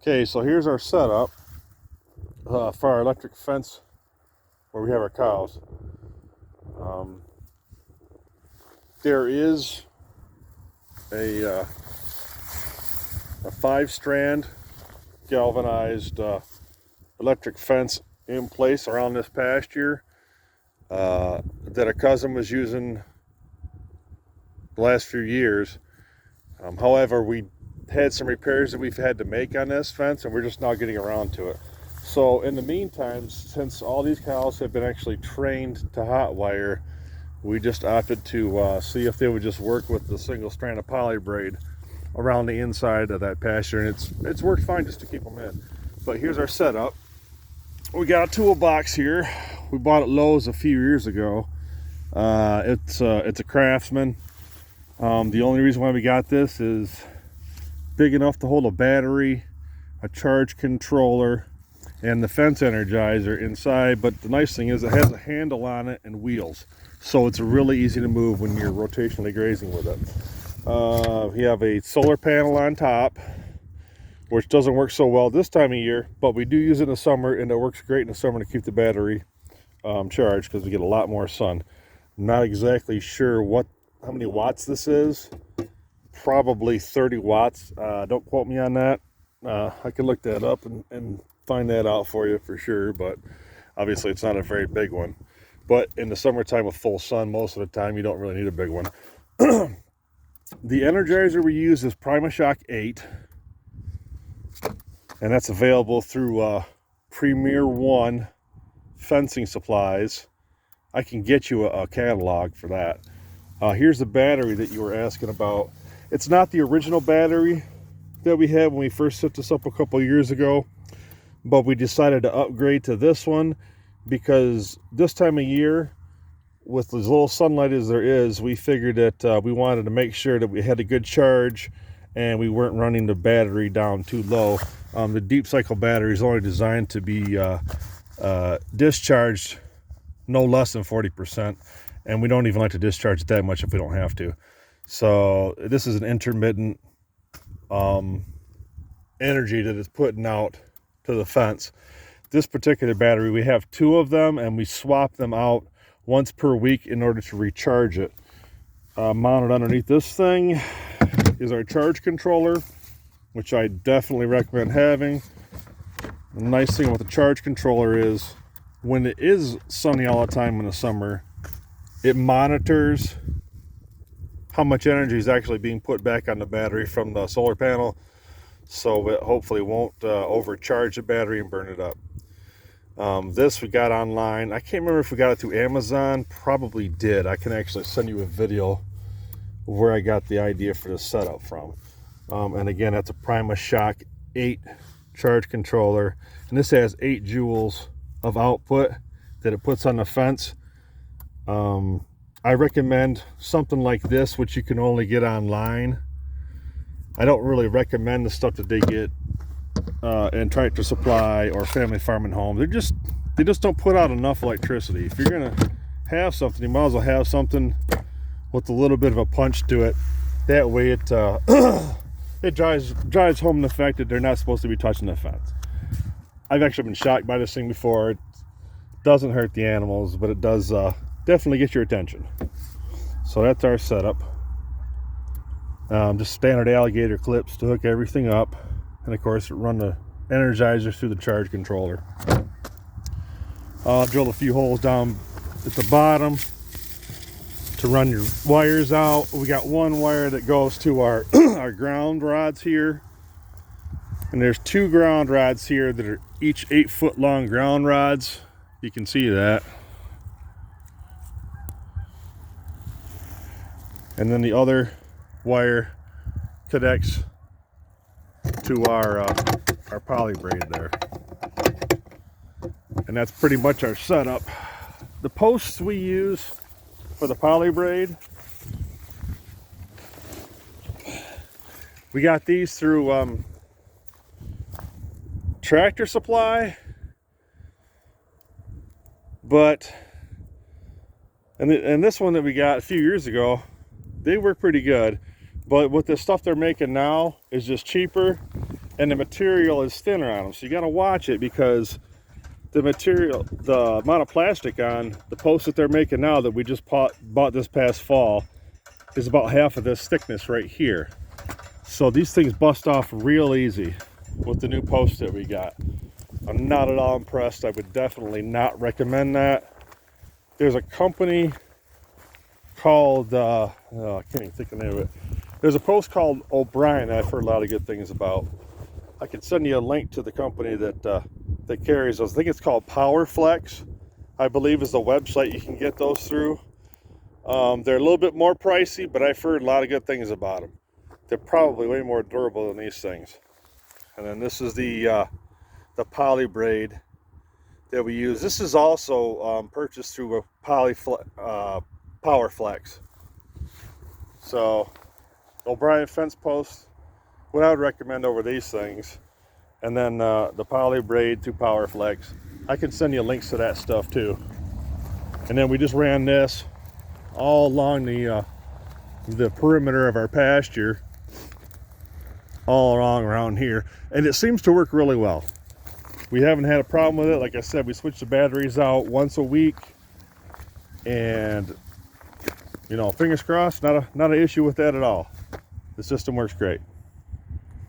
Okay, so here's our setup for our electric fence where we have our cows. There is a 5-strand galvanized electric fence in place around this pasture that a cousin was using the last few years. However, we had some repairs that we've had to make on this fence, and we're just now getting around to it. So in the meantime, since all these cows have been actually trained to hot wire, we just opted to see if they would just work with the single strand of poly braid around the inside of that pasture, and it's worked fine just to keep them in. But here's our setup. We got a toolbox here. We bought at Lowe's a few years ago. It's a Craftsman. The only reason why we got this is big enough to hold a battery, a charge controller, and the fence energizer inside. But the nice thing is it has a handle on it and wheels, so it's really easy to move when you're rotationally grazing with it. We have a solar panel on top, which doesn't work so well this time of year, but we do use it in the summer, and it works great in the summer to keep the battery charged because we get a lot more sun. I'm not exactly sure how many watts this is. Probably 30 watts. Don't quote me on that. I can look that up and find that out for you for sure, but obviously it's not a very big one. But in the summertime with full sun, most of the time you don't really need a big one. The energizer we use is PrimaShock 8, and that's available through Premier One Fencing Supplies. I can get you a catalog for that. Here's the battery that you were asking about. It's not the original battery that we had when we first set this up a couple years ago, but we decided to upgrade to this one because this time of year, with as little sunlight as there is, we figured that we wanted to make sure that we had a good charge and we weren't running the battery down too low. The deep cycle battery is only designed to be discharged no less than 40%, and we don't even like to discharge it that much if we don't have to. So this is an intermittent energy that is putting out to the fence. This particular battery, we have 2 of them, and we swap them out once per week in order to recharge it. Mounted underneath this thing is our charge controller, which I definitely recommend having. The nice thing with the charge controller is when it is sunny all the time in the summer, it monitors how much energy is actually being put back on the battery from the solar panel, so it hopefully won't overcharge the battery and burn it up. This we got online. I can't remember if we got it through Amazon. Probably did. I can actually send you a video of where I got the idea for this setup from. And again, that's a PrimaShock 8 charge controller, and this has 8 joules of output that it puts on the fence. I recommend something like this, which you can only get online. I don't really recommend the stuff that they get in Tractor Supply or Family Farm and Home. They just don't put out enough electricity. If you're gonna have something, you might as well have something with a little bit of a punch to it. That way it it drives home the fact that they're not supposed to be touching the fence. I've actually been shocked by this thing before. It doesn't hurt the animals, but it does definitely get your attention. So that's our setup. Just standard alligator clips to hook everything up, and of course run the energizer through the charge controller. I'll drill a few holes down at the bottom to run your wires out. We got one wire that goes to our our ground rods here, and there's 2 ground rods here that are each 8-foot long ground rods. You can see that. And then the other wire connects to our poly braid there. And that's pretty much our setup. The posts we use for the poly braid, we got these through Tractor Supply, but and this one that we got a few years ago, they work pretty good, but with the stuff they're making now is just cheaper, and the material is thinner on them. So you got to watch it, because the material, the amount of plastic on the posts that they're making now that we just bought this past fall is about half of this thickness right here. So these things bust off real easy with the new posts that we got. I'm not at all impressed. I would definitely not recommend that. There's a company called, I can't even think of the name of it. There's a post called O'Brien that I've heard a lot of good things about. I could send you a link to the company that carries those. I think it's called PowerFlex, I believe, is the website you can get those through. They're a little bit more pricey, but I've heard a lot of good things about them. They're probably way more durable than these things. And then this is the poly braid that we use. This is also purchased through a PowerFlex. So O'Brien fence posts, what I would recommend over these things. And then the poly braid through PowerFlex. I can send you links to that stuff too. And then we just ran this all along the perimeter of our pasture, all along around here, and it seems to work really well. We haven't had a problem with it. Like I said, we switch the batteries out once a week, and you know, fingers crossed, not an issue with that at all. The system works great.